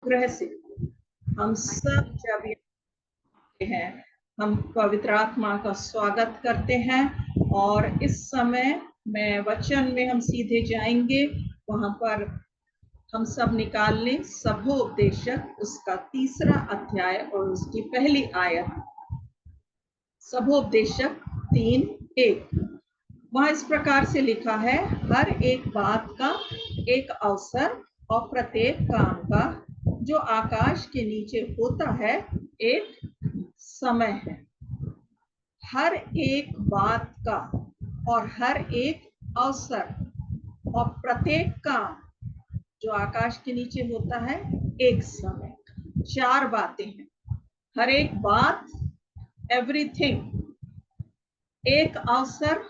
अनुग्रह से हम सब जब हैं, हम पवित्र आत्मा का स्वागत करते हैं और इस समय मैं वचन में हम सीधे जाएंगे। वहां पर हम सब निकाल लें सबोपदेशक उसका 3 अध्याय और उसकी पहली आयत। सबोपदेशक 3:1 वहां इस प्रकार से लिखा है, हर एक बात का एक अवसर और प्रत्येक काम का जो आकाश के नीचे होता है एक समय है। हर एक बात का और हर एक अवसर और प्रत्येक काम जो आकाश के नीचे होता है एक समय। 4 बातें हैं। हर एक बात, एवरीथिंग, एक अवसर,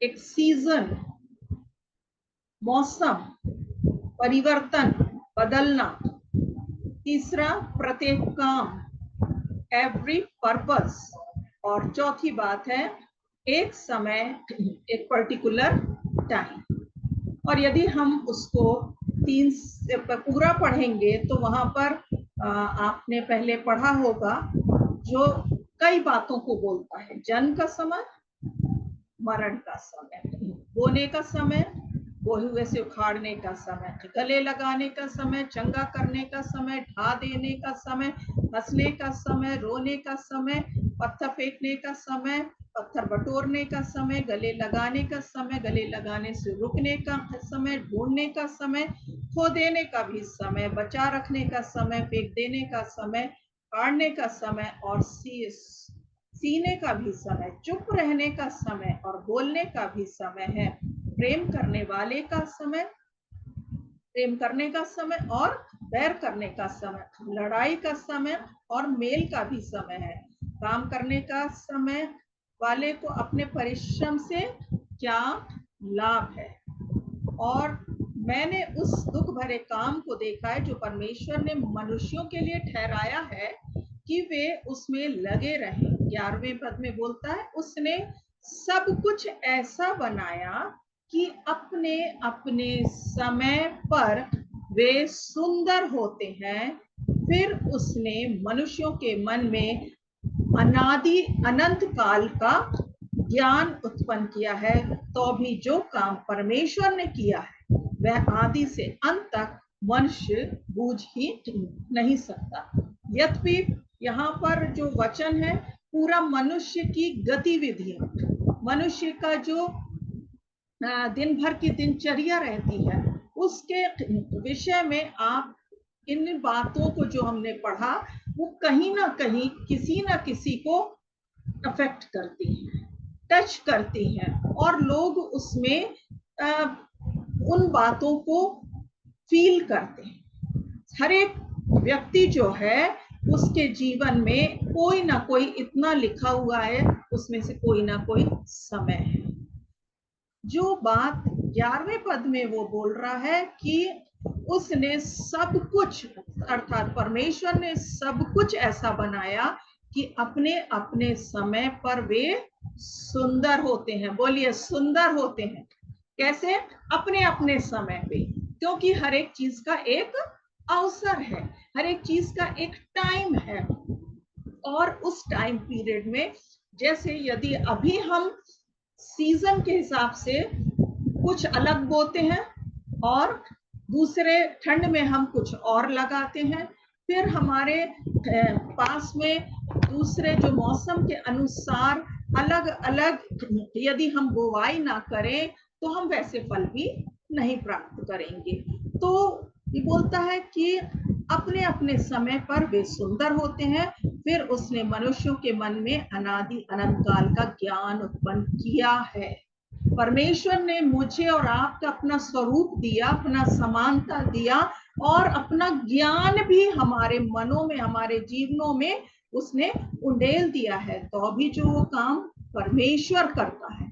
एक सीजन, मौसम, परिवर्तन, बदलना। तीसरा, प्रत्येक काम, एवरी पर्पस। और चौथी बात है एक समय, एक पर्टिकुलर टाइम। और यदि हम उसको 3 से पूरा पढ़ेंगे तो वहां पर आपने पहले पढ़ा होगा जो कई बातों को बोलता है। जन्म का समय, मरण का समय, बोने का समय, बोए हुए से उखाड़ने का समय, गले लगाने का समय, चंगा करने का समय, ढा देने का समय, हंसने का समय, रोने का समय, पत्थर फेंकने का समय, पत्थर बटोरने का समय, गले लगाने का समय, गले लगाने से रुकने का समय, ढूंढने का समय, खो देने का भी समय, बचा रखने का समय, फेंक देने का समय, फाड़ने का समय और सीने का भी समय, चुप रहने का समय और बोलने का भी समय है, प्रेम करने वाले का समय, प्रेम करने का समय और बैर करने का समय, लड़ाई का समय और मेल का भी समय है, काम करने का समय वाले को अपने परिश्रम से क्या लाभ है। और मैंने उस दुख भरे काम को देखा है जो परमेश्वर ने मनुष्यों के लिए ठहराया है कि वे उसमें लगे रहें। 11वें पद में बोलता है, उसने सब कुछ ऐसा बनाया कि अपने अपने समय पर वे सुंदर होते हैं। फिर उसने मनुष्यों के मन में अनादि अनंत काल का ज्ञान उत्पन्न किया है। तो भी जो काम परमेश्वर ने किया है वह आदि से अंत तक मनुष्य बूझ ही नहीं सकता। यद्यपि यहाँ पर जो वचन है पूरा मनुष्य की गतिविधि, मनुष्य का जो दिन भर की दिनचर्या रहती है उसके विषय में आप इन बातों को जो हमने पढ़ा वो कहीं ना कहीं किसी ना किसी को अफेक्ट करती हैं, टच करती हैं और लोग उसमें उन बातों को फील करते हैं। हर एक व्यक्ति जो है उसके जीवन में कोई ना कोई इतना लिखा हुआ है, उसमें से कोई ना कोई समय है। जो बात 11वें पद में वो बोल रहा है कि उसने सब कुछ, अर्थात परमेश्वर ने सब कुछ ऐसा बनाया कि अपने अपने समय पर वे सुंदर होते हैं। बोलिए, सुंदर होते हैं। कैसे? अपने अपने समय पे, क्योंकि हर एक चीज का एक अवसर है, हर एक चीज का एक टाइम है। और उस टाइम पीरियड में, जैसे यदि अभी हम सीजन के हिसाब से कुछ अलग बोते हैं और दूसरे ठंड में हम कुछ और लगाते हैं, फिर हमारे पास में दूसरे जो मौसम के अनुसार अलग अलग यदि हम बुवाई ना करें तो हम वैसे फल भी नहीं प्राप्त करेंगे। तो ये बोलता है कि अपने अपने समय पर वे सुंदर होते हैं। फिर उसने मनुष्यों के मन में अनादि अनंत काल का ज्ञान उत्पन्न किया है। परमेश्वर ने मुझे और आपका अपना स्वरूप दिया, अपना समानता दिया और अपना ज्ञान भी हमारे मनों में, हमारे जीवनों में उसने उंडेल दिया है। तो भी जो वो काम परमेश्वर करता है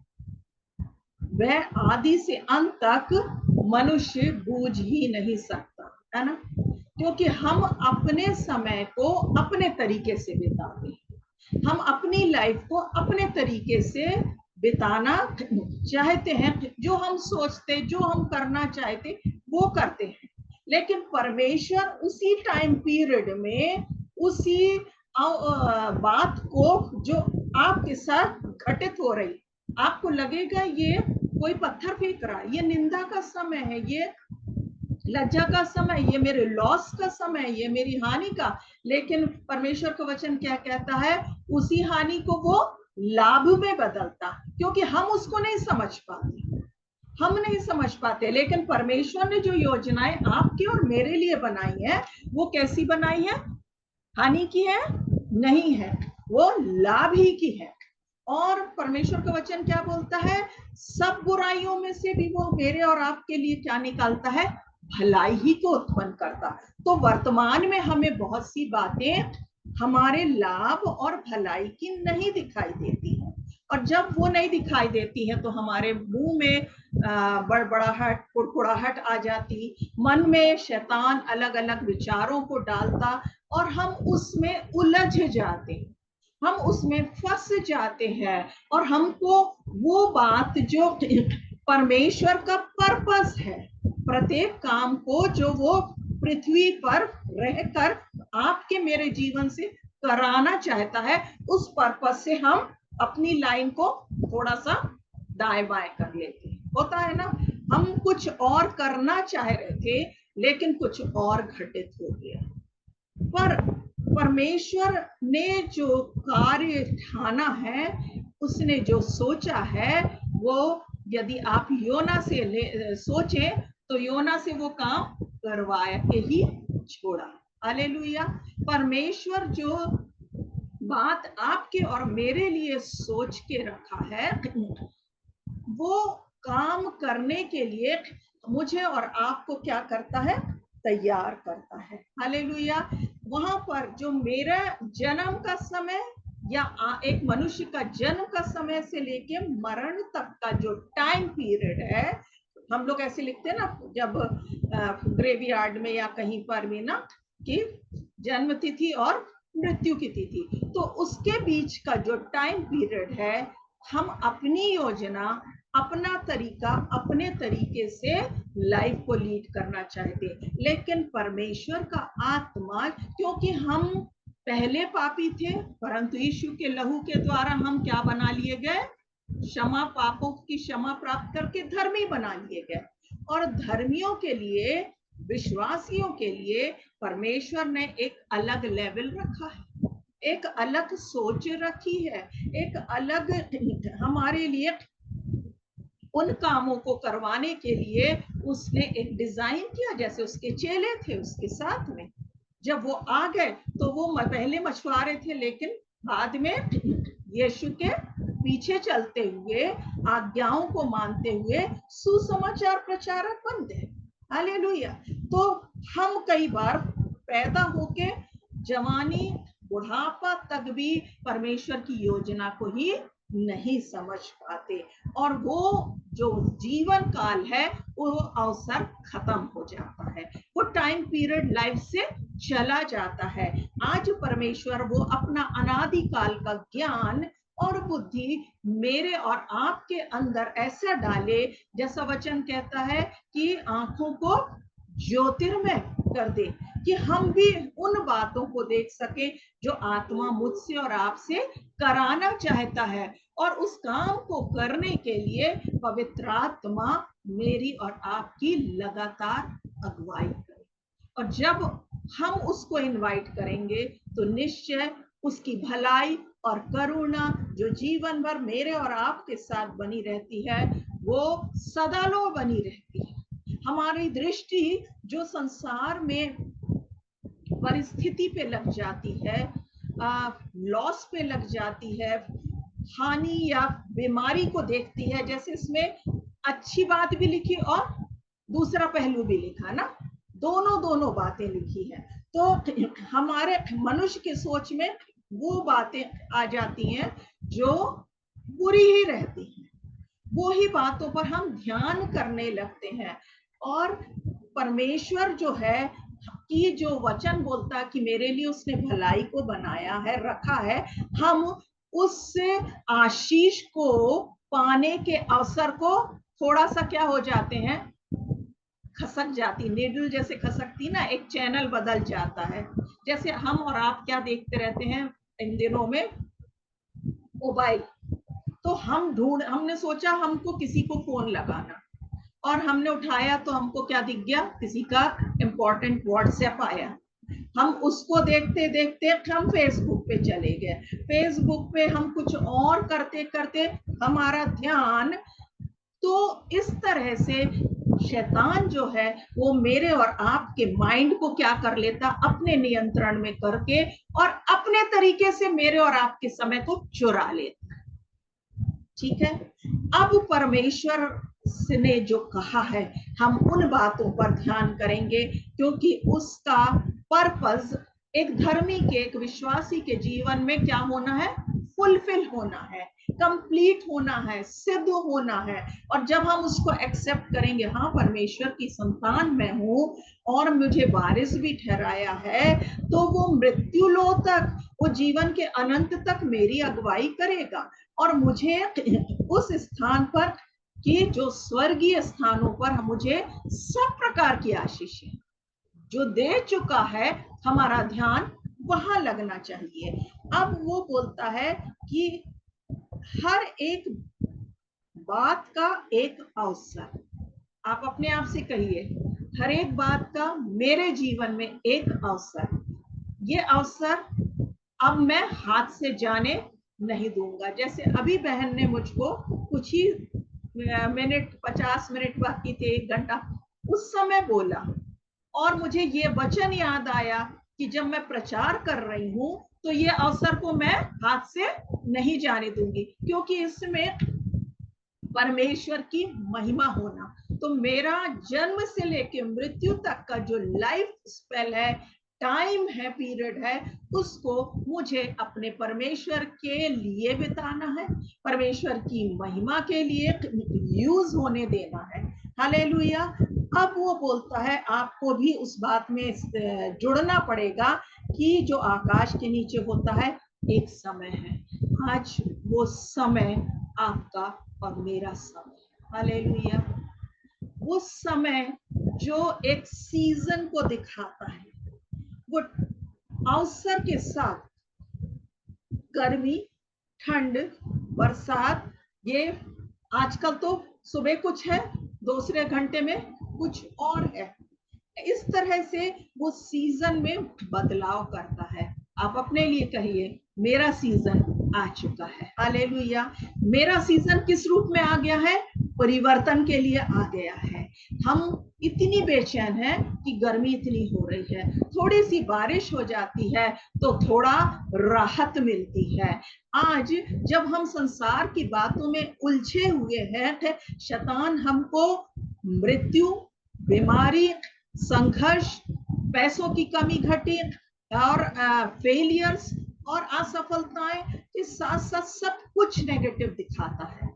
वह आदि से अंत तक मनुष्य बूझ ही नहीं सकता, है ना? क्योंकि हम अपने समय को अपने तरीके से बिताते हैं, हम अपनी लाइफ को अपने तरीके से बिताना चाहते हैं। जो हम सोचते, जो हम करना चाहते वो करते हैं। लेकिन परमेश्वर उसी टाइम पीरियड में उसी बात को जो आपके साथ घटित हो रही, आपको लगेगा ये कोई पत्थर फेंक रहा है, ये निंदा का समय है, ये लज्जा का समय, ये मेरे लॉस का समय, ये मेरी हानि का, लेकिन परमेश्वर का वचन क्या कहता है, उसी हानि को वो लाभ में बदलता, क्योंकि हम उसको नहीं समझ पाते, हम नहीं समझ पाते। लेकिन परमेश्वर ने जो योजनाएं आपके और मेरे लिए बनाई है, वो कैसी बनाई है? हानि की है नहीं है, वो लाभ ही की है। और परमेश्वर का वचन क्या बोलता है? सब बुराइयों में से भी वो मेरे और आपके लिए क्या निकालता है? भलाई ही को उत्पन्न करता। तो वर्तमान में हमें बहुत सी बातें हमारे लाभ और भलाई की नहीं दिखाई देती है, और जब वो नहीं दिखाई देती है तो हमारे मुंह में बड़बड़ाहट, कुड़कुड़ाहट आ जाती, मन में शैतान अलग अलग विचारों को डालता और हम उसमें उलझ जाते हैं, हम उसमें फंस जाते हैं, और हमको वो बात जो परमेश्वर का पर्पस है, प्रत्येक काम को जो वो पृथ्वी पर रहकर आपके मेरे जीवन से कराना चाहता है, उस पर्पस से हम अपनी लाइन को थोड़ा सा दाएं बाएं कर लेते हैं। होता है ना, हम कुछ और करना चाह रहे थे लेकिन कुछ और घटित हो गया। पर परमेश्वर ने जो कार्य ठाना है, उसने जो सोचा है, वो यदि आप योना से सोचें तो योना से वो काम करवाया के ही छोड़ा। हालेलुया। परमेश्वर जो बात आपके और मेरे लिए सोच के रखा है, वो काम करने के लिए मुझे और आपको क्या करता है? तैयार करता है। हालेलुया। वहां पर जो मेरा जन्म का समय या एक मनुष्य का जन्म का समय से लेके मरण तक का जो टाइम पीरियड है, हम लोग ऐसे लिखते हैं ना जब ग्रेवयार्ड में या कहीं पर भी ना, कि जन्म तिथि और मृत्यु की तिथि, तो उसके बीच का जो टाइम पीरियड है, हम अपनी योजना, अपना तरीका, अपने तरीके से लाइफ को लीड करना चाहते, लेकिन परमेश्वर का आत्मा, क्योंकि हम पहले पापी थे, परंतु यीशु के लहू के द्वारा हम क्या बना लिए गए? क्षमा, पापों की क्षमा प्राप्त करके धर्मी बना लिए गए। और धर्मियों के लिए, विश्वासियों के लिए परमेश्वर ने एक अलग लेवल रखा है, एक अलग सोच रखी है, एक अलग हमारे लिए उन कामों को करवाने के लिए उसने एक डिजाइन किया। जैसे उसके चेले थे उसके साथ में, जब वो आ गए तो वो पहले मछुआरे थे, लेकिन बाद में यीशु के पीछे चलते हुए, आज्ञाओं को मानते हुए सुसमाचार प्रचारक बन गए। हालेलुया। तो हम कई बार पैदा होके जवानी, बुढ़ापा तक भी परमेश्वर की योजना को ही नहीं समझ पाते, और वो जो जीवन काल है वो अवसर खत्म हो जाता है, वो टाइम पीरियड लाइफ से चला जाता है। आज परमेश्वर वो अपना अनादि काल का ज्ञान और बुद्धि मेरे और आपके अंदर ऐसा डाले, जैसा वचन कहता है कि आंखों को ज्योतिर्मय कर दे, कि हम भी उन बातों को देख सके जो आत्मा मुझसे और आपसे कराना चाहता है, और उस काम को करने के लिए पवित्र आत्मा मेरी और आपकी लगातार अगुवाई करे। और जब हम उसको इनवाइट करेंगे तो निश्चय उसकी भलाई और करुणा जो जीवन भर मेरे और आपके साथ बनी रहती है, वो सदालो बनी रहती है। हमारी दृष्टि जो संसार में परिस्थिति पे लग जाती है, लॉस पे लग जाती है, हानि या बीमारी को देखती है, जैसे इसमें अच्छी बात भी लिखी और दूसरा पहलू भी लिखा ना, दोनों बातें लिखी है। तो हमारे मनुष्य के सोच में वो बातें आ जाती हैं जो बुरी ही रहती हैं, वो ही बातों पर हम ध्यान करने लगते हैं। और परमेश्वर जो है कि जो वचन बोलता कि मेरे लिए उसने भलाई को बनाया है, रखा है, हम उससे आशीष को पाने के अवसर को थोड़ा सा क्या हो जाते हैं? खसक जाती, नीडल जैसे खसकती ना, एक चैनल बदल जाता है। जैसे हम और आप क्या देखते रहते हैं इन दिनों में, मोबाइल। तो हमने सोचा हमको किसी को फोन लगाना, और हमने उठाया तो हमको क्या दिख गया, किसी का इंपॉर्टेंट व्हाट्सएप आया। हम उसको देखते देखते हम फेसबुक पे चले गए। फेसबुक पे हम कुछ और करते करते हमारा ध्यान, तो इस तरह से शैतान जो है वो मेरे और आपके माइंड को क्या कर लेता, अपने नियंत्रण में करके और अपने तरीके से मेरे और आपके समय को चुरा लेता। ठीक है, अब परमेश्वर ने जो कहा है हम उन बातों पर ध्यान करेंगे, क्योंकि उसका पर्पस एक धर्मी के, एक विश्वासी के जीवन में क्या होना है, फुलफिल होना है, कंप्लीट होना है, सिद्ध होना है। और जब हम उसको एक्सेप्ट करेंगे, हाँ परमेश्वर की संतान मैं हूं और मुझे वारिस भी ठहराया है, तो वो मृत्युलोक तक, वो जीवन के अनंत तक मेरी अगुवाई करेगा और मुझे उस स्थान पर कि जो स्वर्गीय स्थानों पर मुझे सब प्रकार की आशीषें जो दे चुका है, हमारा ध्यान वहां लगना चाहिए। अब वो बोलता है कि हर एक बात का एक अवसर, आप अपने आप से कहिए, हर एक बात का मेरे जीवन में एक अवसर, ये अवसर अब मैं हाथ से जाने नहीं दूंगा। जैसे अभी बहन ने मुझको कुछ ही मिनट, 50 मिनट बाकी थे, 1 घंटा उस समय बोला, और मुझे ये वचन याद आया कि जब मैं प्रचार कर रही हूं तो ये अवसर को मैं हाथ से नहीं जाने दूंगी, क्योंकि इसमें परमेश्वर की महिमा होना। तो मेरा जन्म से लेकर मृत्यु तक का जो लाइफ स्पेल है, टाइम है, पीरियड है, उसको मुझे अपने परमेश्वर के लिए बिताना है, परमेश्वर की महिमा के लिए यूज होने देना है। हालेलुया। अब वो बोलता है आपको भी उस बात में जुड़ना पड़ेगा कि जो आकाश के नीचे होता है एक समय है। आज वो समय आपका और मेरा समय, हालेलुया। वो समय जो एक सीजन को दिखाता है, वो अवसर के साथ, गर्मी, ठंड, बरसात, ये आजकल तो सुबह कुछ है, दूसरे घंटे में कुछ और है। इस तरह से वो सीजन में बदलाव करता है। आप अपने लिए कहिए, मेरा सीजन आ चुका है, हालेलुया। मेरा सीजन किस रूप में आ गया है, परिवर्तन के लिए आ गया है। हम इतनी बेचैन हैं कि गर्मी इतनी हो रही है, थोड़ी सी बारिश हो जाती है तो थोड़ा राहत मिलती है। आज जब हम संसार की बातों में उलझे हुए हैं, शैतान हमको मृत्यु, बीमारी, संघर्ष, पैसों की कमी घटी और फेलियर्स और असफलताएं के साथ साथ सब कुछ नेगेटिव दिखाता है।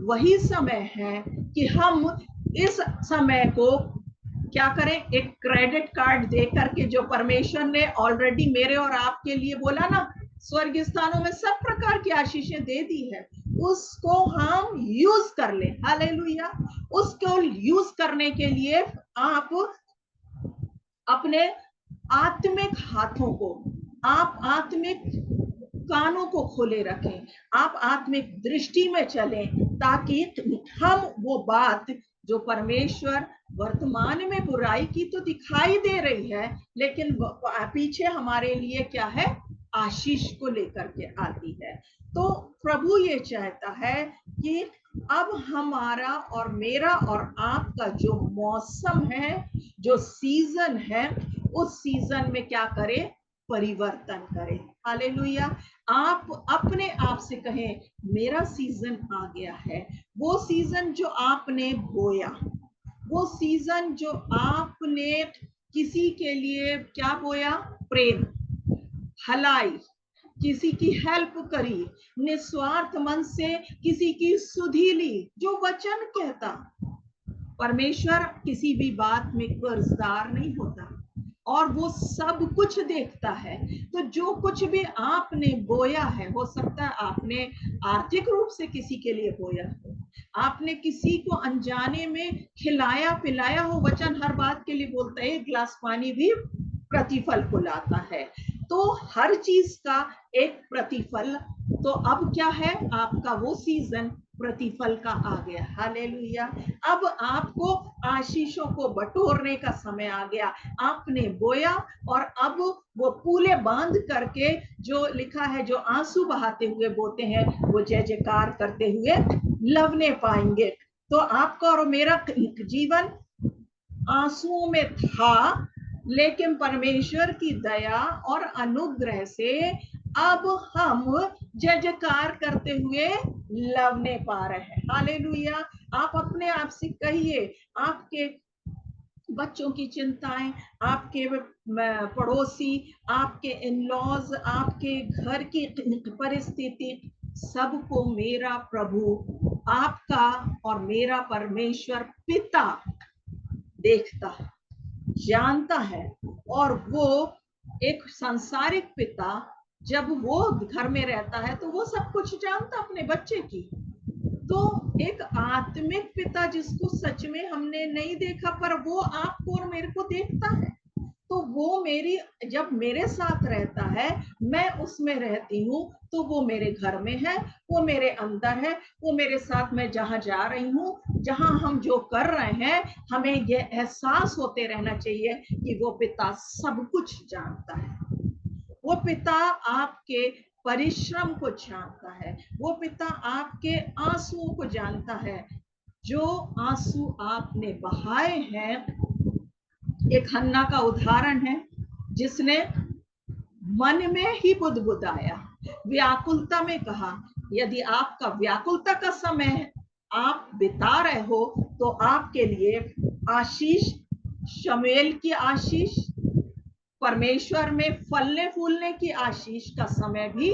वही समय है कि हम इस समय को क्या करें, एक क्रेडिट कार्ड दे करके, जो परमेश्वर ने ऑलरेडी मेरे और आपके लिए बोला ना, स्वर्ग स्थानों में सब प्रकार की आशीषें दे दी है, उसको हम यूज कर ले, हालेलुया। उसको यूज करने के लिए आप अपने आत्मिक हाथों को, आप आत्मिक कानों को खोले रखें, आप आत्मिक दृष्टि में चलें, ताकि हम वो बात जो परमेश्वर वर्तमान में बुराई की तो दिखाई दे रही है, लेकिन पीछे हमारे लिए क्या है, आशीष को लेकर के आती है। तो प्रभु ये चाहता है कि अब हमारा और मेरा और आपका जो मौसम है, जो सीजन है, उस सीजन में क्या करे, परिवर्तन करे, हालेलुया। आप अपने आप से कहें, मेरा सीजन आ गया है। वो सीजन जो आपने बोया, वो सीजन जो आपने किसी के लिए क्या बोया, प्रेम, भलाई, किसी की हेल्प करी, निस्वार्थ मन से किसी की सुधि ली, जो वचन कहता। परमेश्वर किसी भी बात में कर्जदार नहीं होता और वो सब कुछ देखता है। तो जो कुछ भी आपने बोया है, हो सकता है आपने आर्थिक रूप से किसी के लिए बोया हो, आपने किसी को अनजाने में खिलाया पिलाया हो, वचन हर बात के लिए बोलता है, एक गिलास पानी भी प्रतिफल को लाता है। तो हर चीज का एक प्रतिफल। तो अब क्या है, आपका वो सीजन प्रतिफल का आ गया। हालेलुया। अब आपको आशीषों को बटोरने का समय आ गया। आपने बोया और अब वो पूले बांध करके, जो लिखा है, जो आंसू बहाते हुए बोते हैं वो जय जयकार करते हुए लवने पाएंगे। तो आपका और मेरा जीवन आंसुओं में था, लेकिन परमेश्वर की दया और अनुग्रह से अब हम जय जयकार करते हुए लवने पा रहे हैं। हालेलुया। आप अपने आप से कहिए, आपके बच्चों की चिंताएं, आपके पड़ोसी, आपके इन लॉज, आपके घर की परिस्थिति, सबको मेरा प्रभु, आपका और मेरा परमेश्वर पिता देखता है, जानता है। और वो एक सांसारिक पिता जब वो घर में रहता है तो वो सब कुछ जानता अपने बच्चे की। तो एक आत्मिक पिता जिसको सच में हमने नहीं देखा, पर वो आपको और मेरे को देखता है, तो वो मेरी, जब मेरे साथ रहता है, मैं उसमें रहती हूँ, तो वो मेरे घर में है, वो मेरे अंदर है, वो मेरे साथ, मैं जहां जा रही हूँ, जहां हम जो कर रहे हैं, हमें ये एहसास होते रहना चाहिए कि वो पिता सब कुछ जानता है। वो पिता आपके परिश्रम को जानता है, वो पिता आपके आंसुओं को जानता है। जो आंसू आपने बहाए हैं, एक हन्ना का उदाहरण है, जिसने मन में ही बुदबुदाया, व्याकुलता में कहा। यदि आपका व्याकुलता का समय आप बिता रहे हो, तो आपके लिए आशीष, शमूएल की आशीष, परमेश्वर में फलने फूलने की आशीष का समय भी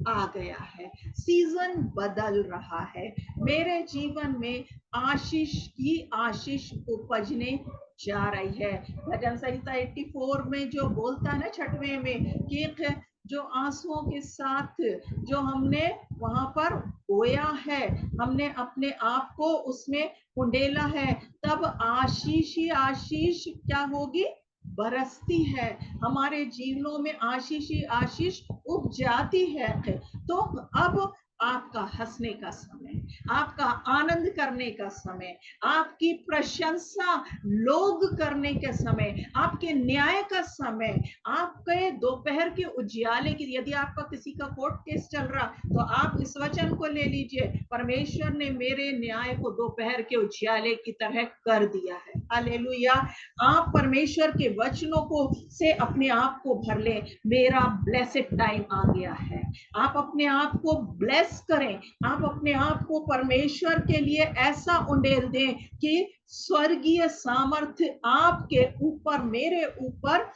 आ गया है। सीजन बदल रहा है। मेरे जीवन में आशीष की आशीष उपजने जा रही है। भजन संहिता 84 में जो बोलता है ना, 6वें में, कि जो आंसुओं के साथ जो हमने वहां पर बोया है, हमने अपने आप को उसमें उंडेला है, तब आशीष ही आशीष क्या होगी, बरसती है। हमारे जीवनों में आशीष ही आशीष उग जाती है। तो अब आपका हंसने का समय, आपका आनंद करने का समय, आपकी प्रशंसा लोग करने के समय, आपके न्याय का समय, आपके दोपहर के उजियाले की, यदि आपका किसी का कोर्ट केस चल रहा, तो आप इस वचन को ले लीजिए, परमेश्वर ने मेरे न्याय को दोपहर के उजियाले की तरह कर दिया है। हालेलुया। आप परमेश्वर के वचनों को से अपने आप को भर ले, मेरा ब्लेसेड टाइम आ गया है। आप अपने आप को ब्लेस करें, आप अपने आप को परमेश्वर के लिए ऐसा उंडेल दें कि स्वर्गीय सामर्थ्य आपके ऊपर, मेरे ऊपर,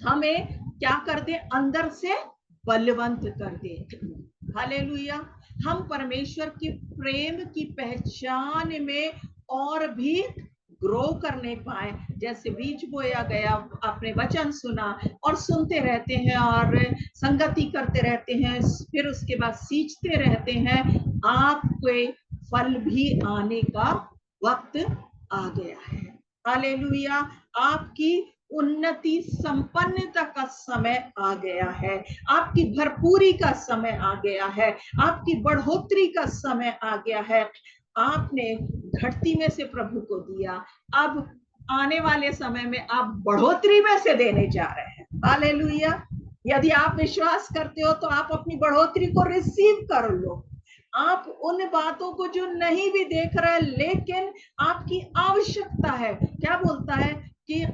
हमें क्या कर दे, अंदर से बलवंत कर दे। हालेलुया। हम परमेश्वर के प्रेम की पहचान में और भी ग्रो करने पाए। जैसे बीज बोया गया, आपने वचन सुना और सुनते रहते हैं और संगति करते रहते हैं, फिर उसके बाद सींचते रहते हैं, आपके फल भी आने का वक्त आ गया है। हालेलुया। आपकी उन्नति संपन्नता का समय आ गया है, आपकी भरपूरी का समय आ गया है, आपकी बढ़ोतरी का समय आ गया है। आपने घटती में से प्रभु को दिया, अब आने वाले समय में आप बढ़ोतरी में से देने जा रहे हैं। हालेलुया। यदि आप विश्वास करते हो तो आप अपनी बढ़ोतरी को रिसीव कर लो। आप उन बातों को जो नहीं भी देख रहे, लेकिन आपकी आवश्यकता है, क्या बोलता है कि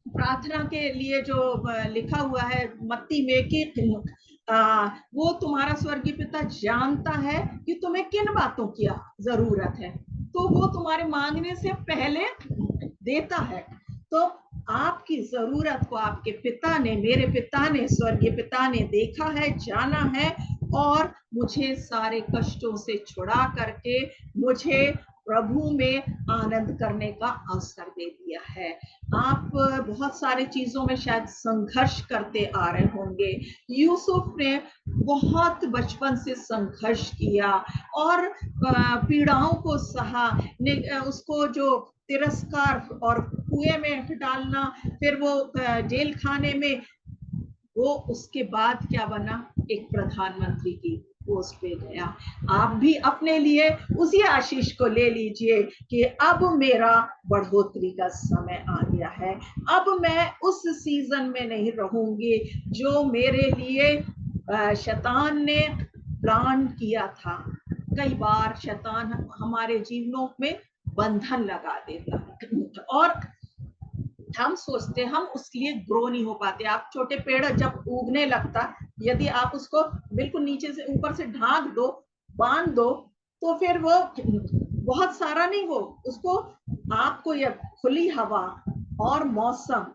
प्रार्थना के लिए जो लिखा हुआ है मत्ती में, कि वो तुम्हारा स्वर्गीय पिता जानता है कि तुम्हें किन बातों की जरूरत है, तो वो तुम्हारे मांगने से पहले देता है। तो आपकी जरूरत को आपके पिता ने, मेरे पिता ने, स्वर्गीय पिता ने देखा है, जाना है, और मुझे सारे कष्टों से छुड़ा करके मुझे प्रभु में आनंद करने का अवसर दे दिया है। आप बहुत सारे चीजों में शायद संघर्ष करते आ रहे होंगे। यूसुफ ने बहुत बचपन से संघर्ष किया और पीड़ाओं को सहा। उसको जो तिरस्कार और कुएं में डालना, फिर वो जेल खाने में, वो उसके बाद क्या बना, एक प्रधानमंत्री की पोस्ट पे गया। आप भी अपने लिए उसी आशीष को ले लीजिए कि अब मेरा बढ़ोतरी का समय आ गया है। अब मैं उस सीजन में नहीं रहूंगी जो मेरे लिए शैतान ने प्लान किया था। कई बार शैतान हमारे जीवनों में बंधन लगा देता है और हम सोचते हम उसके लिए ग्रो नहीं हो पाते। आप छोटे पेड़ जब उगने लगता, यदि आप उसको बिल्कुल नीचे से ऊपर से ढांक दो, बांध दो, तो फिर वो बहुत सारा नहीं, हो उसको आपको ये खुली हवा और मौसम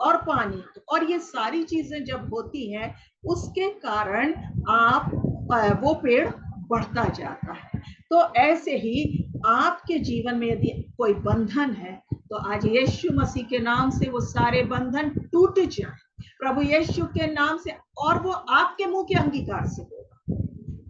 और पानी और ये सारी चीजें जब होती हैं, उसके कारण आप वो पेड़ बढ़ता जाता है। तो ऐसे ही आपके जीवन में यदि कोई बंधन है, तो आज यीशु मसीह के नाम से वो सारे बंधन टूट जाए, प्रभु यीशु के नाम से। और वो आपके मुंह के अंगीकार से होगा,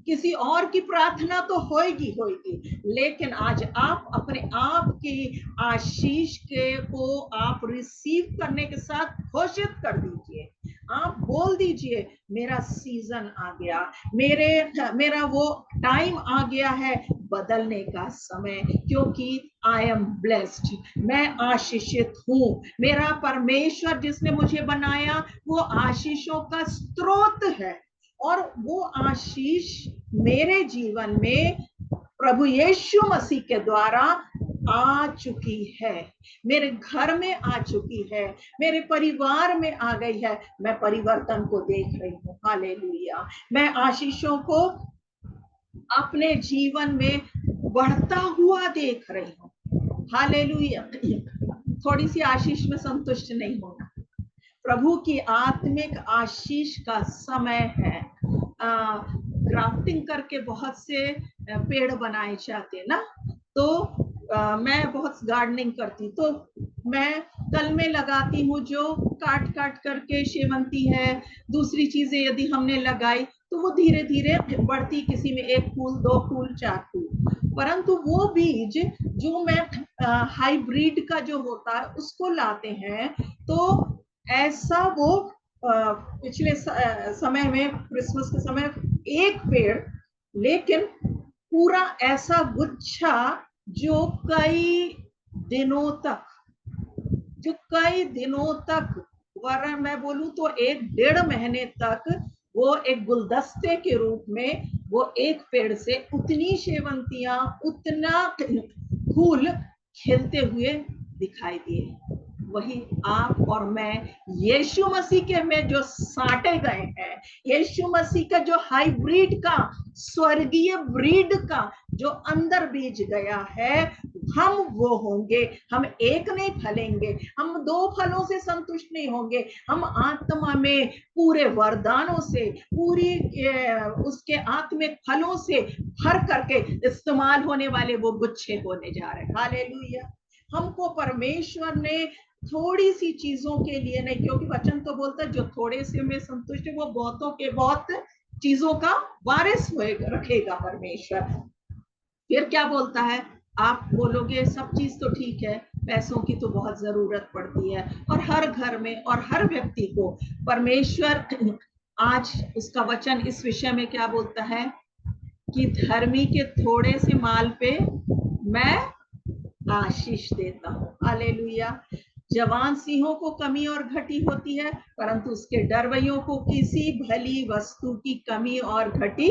किसी और की प्रार्थना तो होगी होगी, लेकिन आज आप अपने आप की आशीष को आप रिसीव करने के साथ घोषित कर दीजिए। आप बोल दीजिए, मेरा सीजन आ गया, मेरा वो टाइम आ गया है बदलने का समय, क्योंकि आई एम ब्लेस्ड, मैं आशीषित हूँ। मेरा परमेश्वर जिसने मुझे बनाया वो आशीषों का स्रोत है, और वो आशीष मेरे जीवन में प्रभु यीशु मसीह के द्वारा आ चुकी है, मेरे घर में आ चुकी है, मेरे परिवार में आ गई है। मैं परिवर्तन को देख रही हूँ। हालेलुया। मैं आशीषों को अपने जीवन में बढ़ता हुआ देख रही हूँ। हालेलुया। थोड़ी सी आशीष में संतुष्ट नहीं होना। प्रभु की आत्मिक आशीष का समय है। ग्राफ्टिंग करके बहुत से पेड़ बनाए जाते ना, तो मैं बहुत गार्डनिंग करती, तो मैं तल में लगाती हूँ, जो काट काट करके शेवंती है, दूसरी चीजें यदि हमने लगाई तो वो धीरे धीरे बढ़ती, किसी में 1 फूल 2 फूल 4 फूल। परंतु वो बीज जो मैं हाइब्रिड का जो होता है उसको लाते हैं, तो ऐसा वो पिछले समय में क्रिसमस के समय एक पेड़, लेकिन पूरा ऐसा गुच्छा जो कई दिनों तक वरन मैं बोलूं तो 1-1.5 महीने तक वो एक गुलदस्ते के रूप में वो एक पेड़ से उतनी शेवंतियां, उतना फूल खिलते हुए दिखाई दिए। वही आप और मैं यीशु मसीह के में जो साटे गए हैं, यीशु मसीह का जो हाइब्रिड का, स्वर्गीय ब्रीड का जो अंदर बीज गया है, हम वो होंगे। हम एक नहीं फलेंगे, हम 2 फलों से संतुष्ट नहीं होंगे, हम आत्मा में पूरे वरदानों से, पूरी उसके आत्मिक फलों से भर करके इस्तेमाल होने वाले वो गुच्छे होने जा रहे हैं। हालेलुया। हमको परमेश्वर ने थोड़ी सी चीजों के लिए नहीं, क्योंकि वचन तो बोलता है जो थोड़े से में संतुष्ट है वो बहुतों के बहुत चीजों का वारिस रखेगा परमेश्वर। फिर क्या बोलता है, आप बोलोगे सब चीज तो ठीक है, पैसों की तो बहुत जरूरत पड़ती है, और हर घर में और हर व्यक्ति को परमेश्वर आज उसका वचन इस विषय में क्या बोलता है कि धर्मी के थोड़े से माल पे मैं आशीष देता हूँ। हालेलुया। जवान सिंहों को कमी और घटी होती है, परंतु उसके डरवैयों को किसी भली वस्तु की कमी और घटी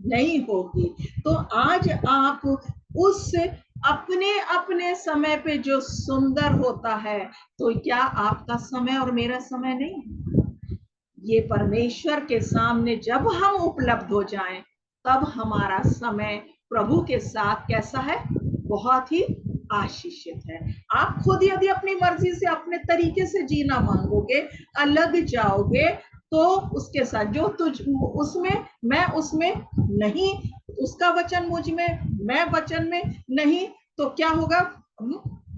नहीं होगी। तो आज आप उस अपने अपने समय पे जो सुंदर होता है, तो क्या आपका समय और मेरा समय नहीं? ये परमेश्वर के सामने जब हम उपलब्ध हो जाएं, तब हमारा समय प्रभु के साथ कैसा है? बहुत ही आशीषित है। आप खुद यदि अपनी मर्जी से अपने तरीके से जीना मांगोगे, अलग जाओगे, तो उसके साथ जो उसमें मैं उसमें नहीं उसका वचन मुझ में, मैं वचन में नहीं, तो क्या होगा? हम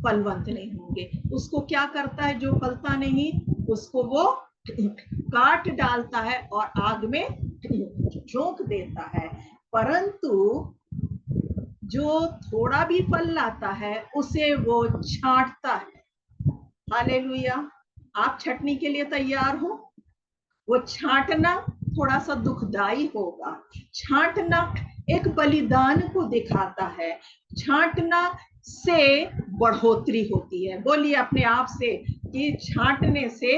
फलवंत नहीं होंगे। उसको क्या करता है? जो फलता नहीं उसको वो काट डालता है और आग में झोंक देता है। परंतु जो थोड़ा भी फल लाता है उसे वो छांटता है। हालेलुया। आप छटनी के लिए तैयार हो? वो छांटना थोड़ा सा दुखदाई होगा। छांटना एक बलिदान को दिखाता है। छांटना से बढ़ोतरी होती है। बोलिए अपने आप से कि छांटने से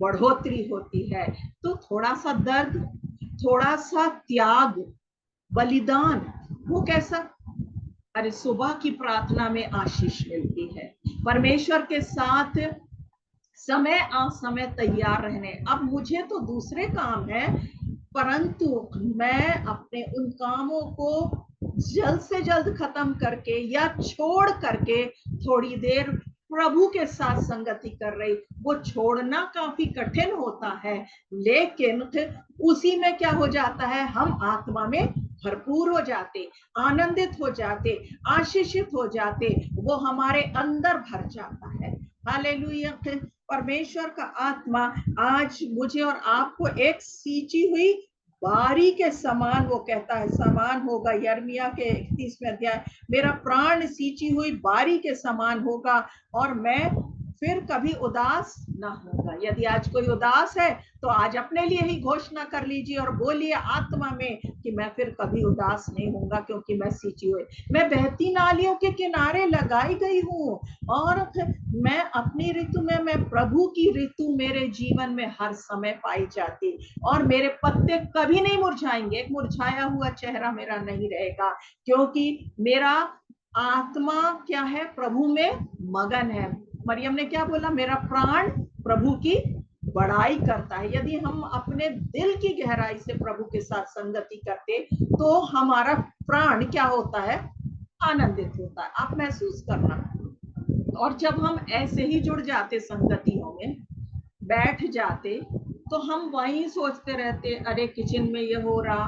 बढ़ोतरी होती है। तो थोड़ा सा दर्द, थोड़ा सा त्याग, बलिदान, वो कैसा? अरे सुबह की प्रार्थना में आशीष मिलती है। परमेश्वर के साथ समय असमय तैयार रहने। अब मुझे तो दूसरे काम है, परंतु मैं अपने उन कामों को जल्द से जल्द खत्म करके या छोड़ करके थोड़ी देर प्रभु के साथ संगति कर रही। वो छोड़ना काफी कठिन होता है, लेकिन उसी में क्या हो जाता है? हम आत्मा में भरपूर हो जाते, आनंदित हो जाते, आशीषित हो जाते, वो हमारे अंदर भर जाता है। हालेलुया। परमेश्वर का आत्मा आज मुझे और आपको एक सींची हुई बारी के समान, वो कहता है, समान होगा। यिर्मयाह के 31वें अध्याय, मेरा प्राण सींची हुई बारी के समान होगा और मैं फिर कभी उदास ना होगा। यदि आज कोई उदास है तो आज अपने लिए ही घोषणा कर लीजिए और बोलिए आत्मा में कि मैं फिर कभी उदास नहीं होऊंगा, क्योंकि मैं सींची हुई, मैं बहती नालियों के किनारे लगाई गई हूँ और मैं अपनी ऋतु में, मैं प्रभु की ऋतु मेरे जीवन में हर समय पाई जाती और मेरे पत्ते कभी नहीं मुरझाएंगे। एक मुरझाया हुआ चेहरा मेरा नहीं रहेगा, क्योंकि मेरा आत्मा क्या है? प्रभु में मगन है। मरियम ने क्या बोला? मेरा प्राण प्रभु की बड़ाई करता है। यदि हम अपने दिल की गहराई से प्रभु के साथ संगति करते तो हमारा प्राण क्या होता है? आनंदित होता है। आप महसूस करना। और जब हम ऐसे ही जुड़ जाते, संगतियों में बैठ जाते, तो हम वहीं सोचते रहते, अरे किचन में ये हो रहा,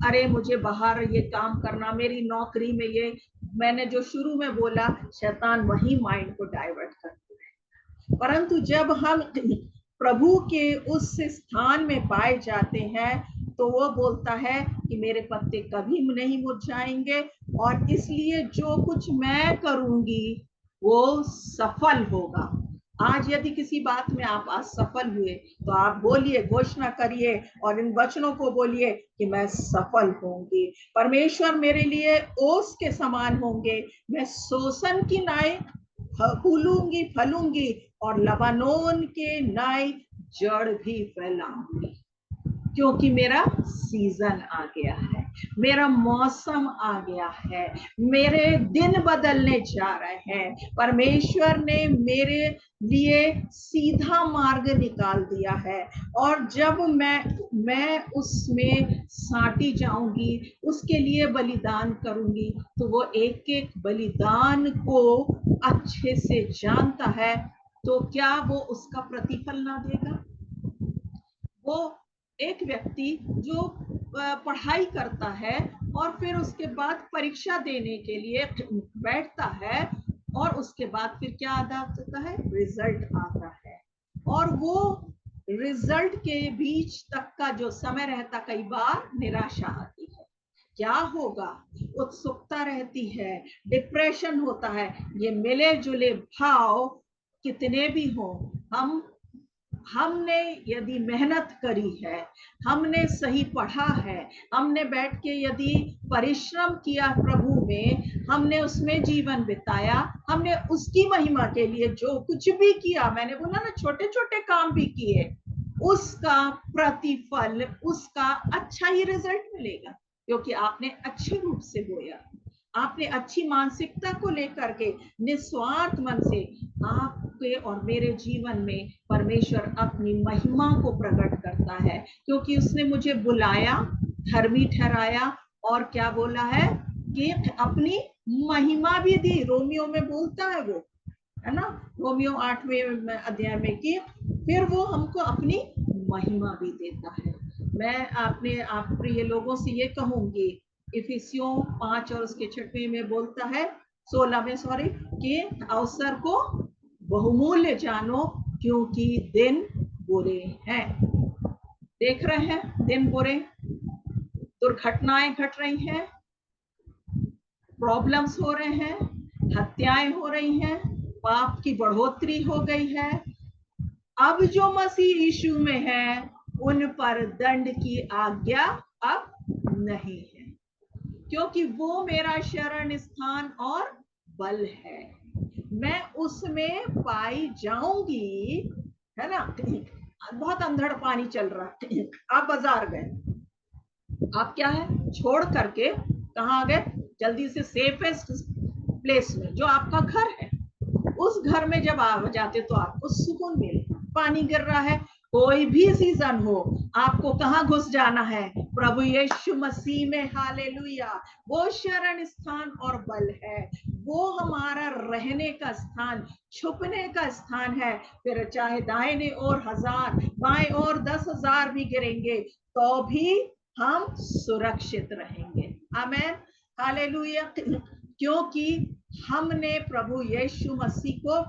अरे मुझे बाहर ये काम करना, मेरी नौकरी में ये, मैंने जो शुरू में बोला, शैतान वही माइंड को डाइवर्ट करता है। परंतु जब हम प्रभु के उस स्थान में पाए जाते हैं तो वो बोलता है कि मेरे पत्ते कभी नहीं मुरझाएंगे और इसलिए जो कुछ मैं करूंगी वो सफल होगा। आज यदि किसी बात में आप असफल हुए तो आप बोलिए, घोषणा करिए और इन वचनों को बोलिए कि मैं सफल होंगी। परमेश्वर मेरे लिए ओस के समान होंगे, मैं सोसन की नाई फूलूंगी, फलूंगी और लबानोन के नाई जड़ भी फैलाऊंगी, क्योंकि मेरा सीजन आ गया है, मेरा मौसम आ गया है, मेरे दिन बदलने जा रहे हैं। परमेश्वर ने मेरे लिए सीधा मार्ग निकाल दिया है और जब मैं उसमें साटी जाऊंगी, उसके लिए बलिदान करूंगी, तो वो एक एक बलिदान को अच्छे से जानता है। तो क्या वो उसका प्रतिफल ना देगा? वो एक व्यक्ति जो पढ़ाई करता है और फिर उसके बाद परीक्षा देने के लिए बैठता है और उसके बाद फिर क्या आता है? रिजल्ट आता है और वो रिजल्ट के बीच तक का जो समय रहता, कई बार निराशा आती है। क्या होगा? उत्सुकता रहती है, डिप्रेशन होता है। ये मिले जुले भाव कितने भी हों, हमने यदि मेहनत करी है, हमने सही पढ़ा है, हमने बैठ के यदि परिश्रम किया प्रभु में, हमने उसमें जीवन बिताया, हमने उसकी महिमा के लिए जो कुछ भी किया, मैंने बोला ना छोटे छोटे काम भी किए, उसका प्रतिफल, उसका अच्छा ही रिजल्ट मिलेगा, क्योंकि आपने अच्छे रूप से बोया, आपने अच्छी मानसिकता को लेकर के निस्वार्थ मन से आपके और मेरे जीवन में परमेश्वर अपनी महिमा को प्रकट करता है, क्योंकि उसने मुझे बुलाया, धर्मी ठहराया और क्या बोला है कि अपनी महिमा भी दी। रोमियो में बोलता है वो, है ना, रोमियो 8वें अध्याय में कि फिर वो हमको अपनी महिमा भी देता है। मैं अपने आप प्रिय लोगों से ये कहूंगी इफिसियों 5 और उसके 6 में बोलता है, 16 में सॉरी, कि अवसर को बहुमूल्य जानो क्योंकि दिन बुरे हैं। देख रहे हैं दिन बुरे, दुर्घटनाएं घट रही हैं, प्रॉब्लम्स हो रहे हैं, हत्याएं हो रही हैं, पाप की बढ़ोतरी हो गई है। अब जो मसीह यीशु में है उन पर दंड की आज्ञा अब नहीं है, क्योंकि वो मेरा शरण स्थान और बल है, मैं उसमें पाई जाऊंगी, है ना। बहुत अंधड़ पानी चल रहा है, आप बाजार गए, आप क्या है छोड़ करके कहाँ गए, जल्दी से सेफेस्ट प्लेस में जो आपका घर है, उस घर में जब आ जाते तो आपको सुकून मिले। पानी गिर रहा है, कोई भी सीजन हो, आपको कहाँ घुस जाना है, प्रभु यीशु मसीह में। हालेलुया। वो शरण स्थान और बल है, वो हमारा रहने का स्थान, छुपने का स्थान है। फिर चाहे दाहिने ओर 1000, बाएं ओर 10,000 भी गिरेंगे तो भी हम सुरक्षित रहेंगे। आमेन, हालेलुया। क्योंकि हमने प्रभु यीशु मसीह को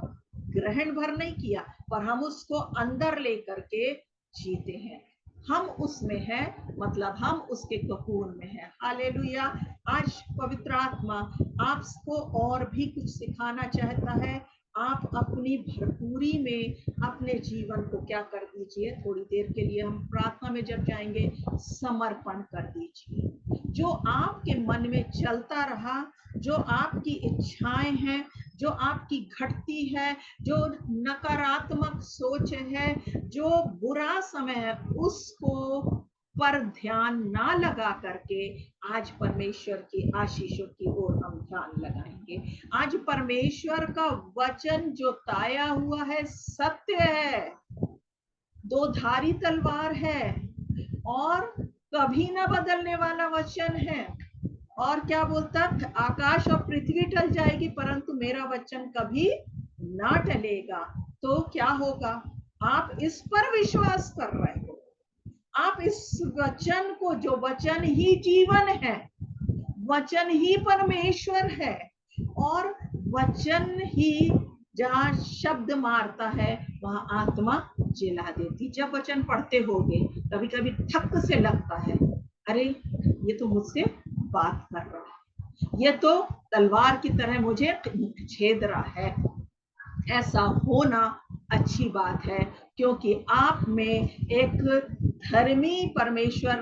ग्रहण भर नहीं किया, पर हम उसको अंदर लेकर के जीते हैं। हम उसमें हैं, मतलब हम उसके ककून में हैं। हालेलुया। आज पवित्र आत्मा आपको और भी कुछ सिखाना चाहता है। आप अपनी भरपूरी में अपने जीवन को क्या कर दीजिए, थोड़ी देर के लिए हम प्रार्थना में जब जाएंगे, समर्पण कर दीजिए। जो आपके मन में चलता रहा, जो आपकी इच्छाएं हैं, जो आपकी घटती है, जो नकारात्मक सोच है, जो बुरा समय है, उसको पर ध्यान ना लगा करके आज परमेश्वर की आशीषों की ओर हम ध्यान लगाएंगे। आज परमेश्वर का वचन जो ताया हुआ है सत्य है, दो धारी तलवार है और कभी ना बदलने वाला वचन है। और क्या बोलता, आकाश और पृथ्वी टल जाएगी परंतु मेरा वचन कभी ना टलेगा। तो क्या होगा, आप इस पर विश्वास कर रहे हो, आप इस वचन को, जो वचन ही जीवन है, वचन ही परमेश्वर है, और वचन ही जहाँ शब्द मारता है वहां आत्मा जिला देती। जब वचन पढ़ते होगे कभी कभी थक से लगता है, अरे ये तो मुझसे बात कर रहा है, ये तो तलवार की तरह मुझे छेद रहा है। ऐसा होना अच्छी बात है, क्योंकि आप में एक धर्मी परमेश्वर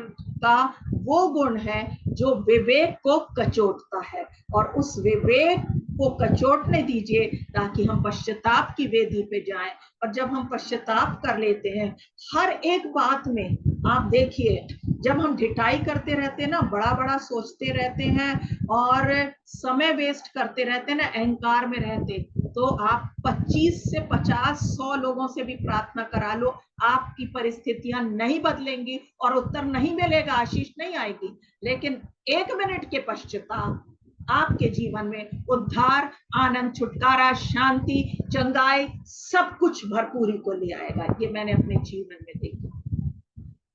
का वो गुण है जो विवेक को कचोटता है, और उस विवेक को कचोटने दीजिए ताकि हम पश्चाताप की वेदी पे जाएं। और जब हम पश्चाताप कर लेते हैं हर एक बात में, आप देखिए जब हम ढिठाई करते रहते हैं ना, बड़ा बड़ा सोचते रहते हैं और समय वेस्ट करते रहते हैं ना, अहंकार में रहते, तो आप 25 से 50 100 लोगों से भी प्रार्थना करा लो, आपकी परिस्थितियां नहीं बदलेंगी और उत्तर नहीं मिलेगा, आशीष नहीं आएगी। लेकिन 1 मिनट के पश्चाताप आपके जीवन में उद्धार, आनंद, छुटकारा, शांति, चंगाई, सब कुछ भरपूरी को ले आएगा। ये मैंने अपने जीवन में देखा।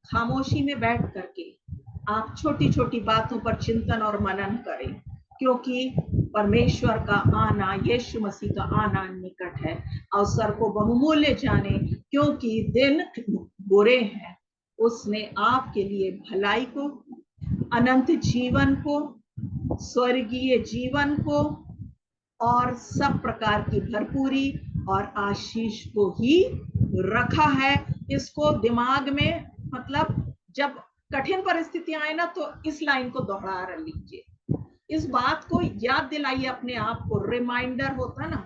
खामोशी में बैठ करके आप छोटी छोटी बातों पर चिंतन और मनन करें, क्योंकि परमेश्वर का आना, यीशु मसीह का आना निकट है। अवसर को बहुमूल्य जाने क्योंकि दिन बुरे हैं। उसने आपके लिए भलाई को, अनंत जीवन को, स्वर्गीय जीवन को और सब प्रकार की भरपूरी और आशीष को ही रखा है। इसको दिमाग में, मतलब जब कठिन परिस्थितियां आए ना, तो इस लाइन को दोहरा लीजिए, इस बात को याद दिलाइए अपने आप को। रिमाइंडर होता ना,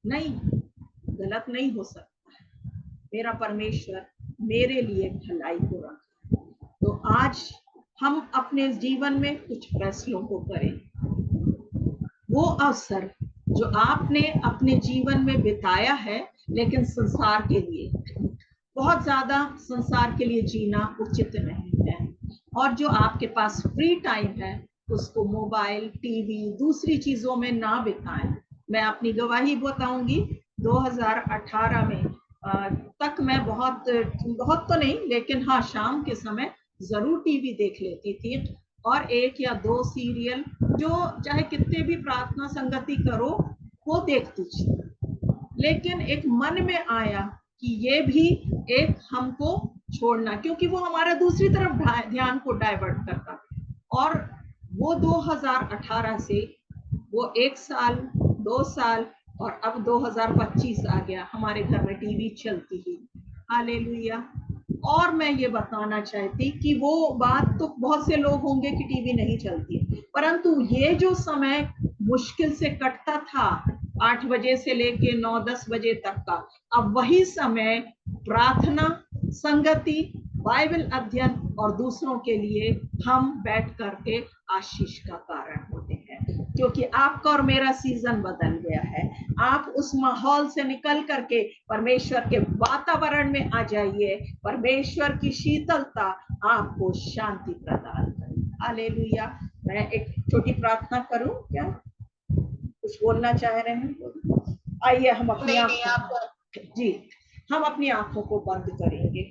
नहीं गलत नहीं हो सकता है, मेरा परमेश्वर मेरे लिए भलाई को रखा है। तो आज हम अपने जीवन में कुछ फैसलों को करें। वो अवसर जो आपने अपने जीवन में बिताया है, लेकिन संसार के लिए, बहुत ज्यादा संसार के लिए जीना उचित नहीं है, और जो आपके पास फ्री टाइम है उसको मोबाइल, टीवी, दूसरी चीजों में ना बिताएं। मैं अपनी गवाही बताऊंगी, 2018 में तक मैं बहुत तो नहीं, लेकिन हाँ शाम के समय जरूर टीवी देख लेती थी, और 1 या 2 सीरियल, जो चाहे कितने भी प्रार्थना संगति करो वो देखती थी। लेकिन एक मन में आया कि ये भी एक हमको छोड़ना, क्योंकि वो हमारा दूसरी तरफ ध्यान को डाइवर्ट करता। और वो 2018 से वो 1 साल 2 साल और अब 2025 आ गया, हमारे घर में टीवी चलती ही। हालेलुया। और मैं ये बताना चाहती कि वो बात तो बहुत से लोग होंगे कि टीवी नहीं चलती, परंतु ये जो समय मुश्किल से कटता था 8 बजे से लेके 9-10 बजे तक का, अब वही समय प्रार्थना संगति, बाइबल अध्ययन और दूसरों के लिए हम बैठ करके आशीष का कारण होते हैं। क्योंकि आपका और मेरा सीजन बदल गया है। आप उस माहौल से निकल करके परमेश्वर के वातावरण में आ जाइए। परमेश्वर की शीतलता आपको शांति प्रदान करे। हालेलुया। मैं एक छोटी प्रार्थना करूं क्या? कुछ बोलना चाह रहे हैं? आइए हम अपनी हम अपनी आंखों को बंद करेंगे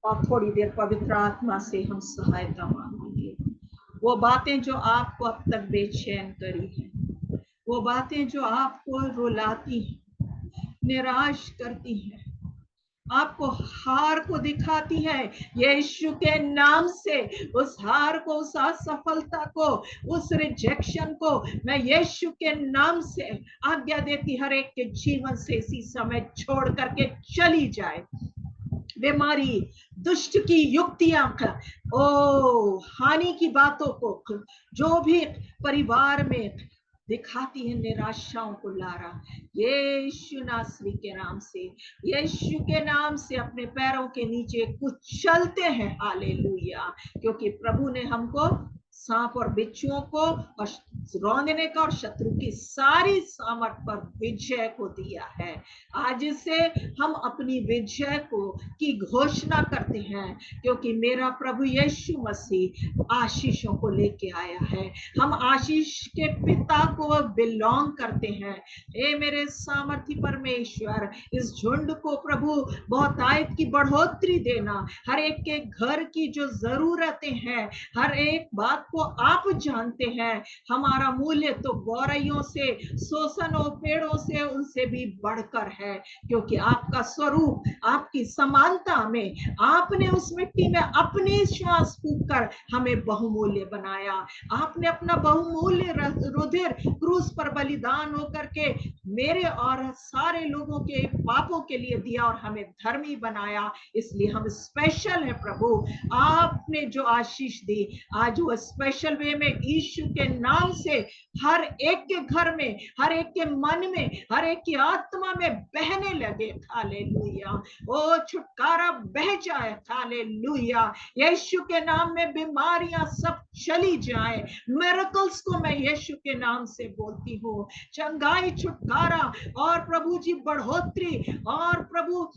और थोड़ी देर पवित्र आत्मा से हम सहायता मांगेंगे। वो बातें जो आपको अब तक बेचैन करी हैं, वो बातें जो आपको रुलाती हैं, निराश करती हैं, आपको हार को दिखाती है, यीशु के नाम से उस हार को, उस असफलता को, उस रिजेक्शन को मैं यीशु के नाम से आज्ञा देती, हर एक के जीवन से इसी समय छोड़ करके चली जाए। बीमारी, दुष्ट की युक्तियां, हानि की बातों को जो भी परिवार में दिखाती है, निराशाओं को ला रहा, यीशु नासरी के नाम से, यीशु के नाम से अपने पैरों के नीचे कुचलते हैं। हालेलुया। क्योंकि प्रभु ने हमको सांप और बिच्छुओं को और रौंदने का और शत्रु की सारी सामर्थ पर विजय को दिया है। आज से हम अपनी विजय को की घोषणा करते हैं, क्योंकि मेरा प्रभु यीशु मसीह आशीषों को लेके आया है। हम आशीष के पिता को बिलोंग करते हैं। हे मेरे सामर्थी परमेश्वर, इस झुंड को प्रभु बहुतायत की बढ़ोतरी देना, हर एक के घर की जो जरूरतें हैं, हर एक बात को आप जानते हैं। हमारा मूल्य तो गौरैयों से, शोषणों, पेड़ों से, उनसे भी बढ़कर है, क्योंकि आपका स्वरूप, आपकी समानता में आपने उस मिट्टी में अपनी श्वास फूंक कर हमें बहुमूल्य बनाया। आपने अपना बहुमूल्य रुधिर क्रूस पर बलिदान होकर के मेरे और सारे लोगों के पापों के लिए दिया और हमें धर्मी बनाया। इसलिए हम स्पेशल है प्रभु। आपने जो आशीष दी, आज वो स्पेशल वे में यीशु के नाम से हर एक के घर में, हर एक के मन में, हर एक की आत्मा में बहने लगे। हालेलुया। ओ छुटकारा बह जाए। हालेलुया। यीशु के नाम में बीमारियां सब चली जाए। मिरेकल्स को मैं यीशु के नाम से बोलती हूँ। चंगाई, छुटकारा और प्रभु जी बढ़ोतरी और प्रभु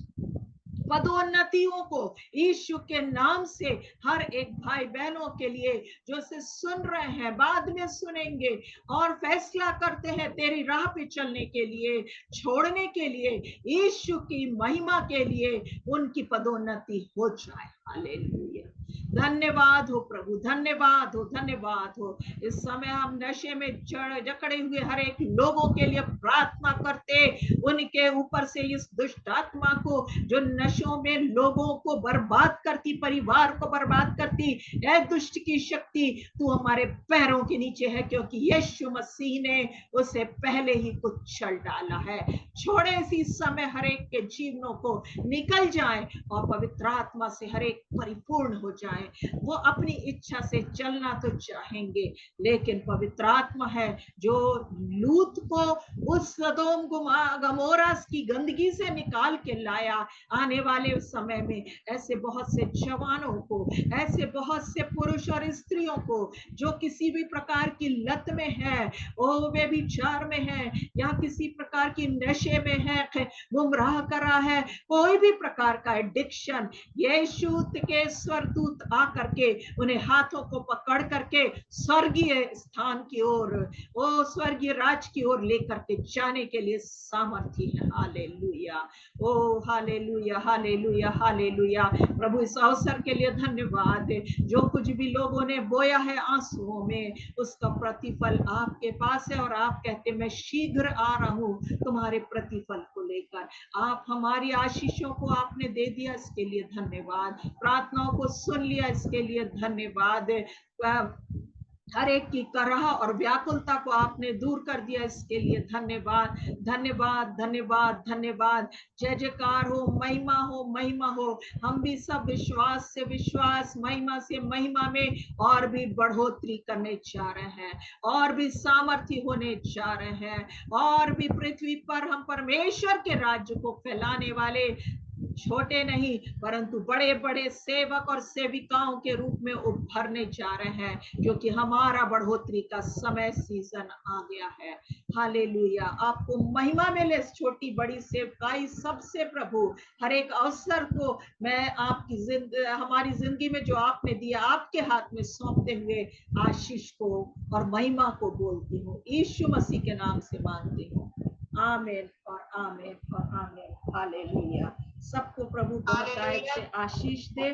पदोन्नतियों को यीशु के नाम से हर एक भाई बहनों के लिए जो इसे सुन रहे हैं, बाद में सुनेंगे और फैसला करते हैं तेरी राह पे चलने के लिए, छोड़ने के लिए, यीशु की महिमा के लिए उनकी पदोन्नति हो जाए। हालेलुया। धन्यवाद हो प्रभु, धन्यवाद हो, धन्यवाद हो। इस समय हम नशे में जकड़े हुए हर एक लोगों के लिए प्रार्थना करते, उनके ऊपर से इस दुष्ट आत्मा को जो नशों में लोगों को बर्बाद करती, परिवार को बर्बाद करती, ऐ दुष्ट की शक्ति तू हमारे पैरों के नीचे है, क्योंकि यीशु मसीह ने उसे पहले ही कुचल डाला है। छोड़े इसी समय हर एक के जीवनों को, निकल जाए और पवित्र आत्मा से हर एक परिपूर्ण हो जाए। वो अपनी इच्छा से चलना तो चाहेंगे, लेकिन पवित्र आत्मा है जो लूत को उस सदोम गमोरा की गंदगी से निकाल के लाया। आने वाले समय में ऐसे बहुत से जवानों को, ऐसे बहुत से पुरुष और स्त्रियों को जो किसी भी प्रकार की लत में है, वे विचार में है या किसी प्रकार की नशे में है, गुमराह कर रहा है, कोई भी प्रकार का एडिक्शन, यीशु के स्वर तू दूत आ करके उन्हें हाथों को पकड़ करके स्वर्गीय स्थान की ओर, वो स्वर्गीय राज की ओर लेकर के जाने के लिए सामर्थी है। हालेलुया, ओ हालेलुया, हालेलुया, हालेलुया। प्रभु इस अवसर के लिए धन्यवाद। जो कुछ भी लोगों ने बोया है आंसुओं में, उसका प्रतिफल आपके पास है, और आप कहते मैं शीघ्र आ रहा हूं तुम्हारे प्रतिफल को लेकर। आप हमारी आशीषों को आपने दे दिया, इसके लिए धन्यवाद। प्रार्थनाओं को सुन लिया, इसके लिए धन्यवाद। हर एक की कराह और व्याकुलता को आपने दूर कर दिया, इसके लिए धन्यवाद, धन्यवाद, धन्यवाद, धन्यवाद। जय जयकार हो, महिमा हो, महिमा हो। हम भी सब विश्वास से विश्वास, महिमा से महिमा में और भी बढ़ोतरी करने जा रहे हैं, और भी सामर्थ्य होने जा रहे हैं, और भी पृथ्वी पर हम परमेश्वर के राज्य को फैलाने वाले छोटे नहीं परंतु बड़े बड़े सेवक और सेविकाओं के रूप में उभरने जा रहे हैं, क्योंकि हमारा बढ़ोतरी का समय सीजन आ गया है। हालेलुया, आपको महिमा मिले इस छोटी बड़ी सेवकाई सबसे प्रभु। हर एक अवसर को मैं आपकी हमारी जिंदगी में जो आपने दिया, आपके हाथ में सौंपते हुए आशीष को और महिमा को बोलती हूँ, यीशु मसीह के नाम से मांगती हूँ। आमीन और आमीन और आमीन। हालेलुया। सबको प्रभु बहुतायत से आशीष दे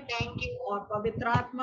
और पवित्र आत्मा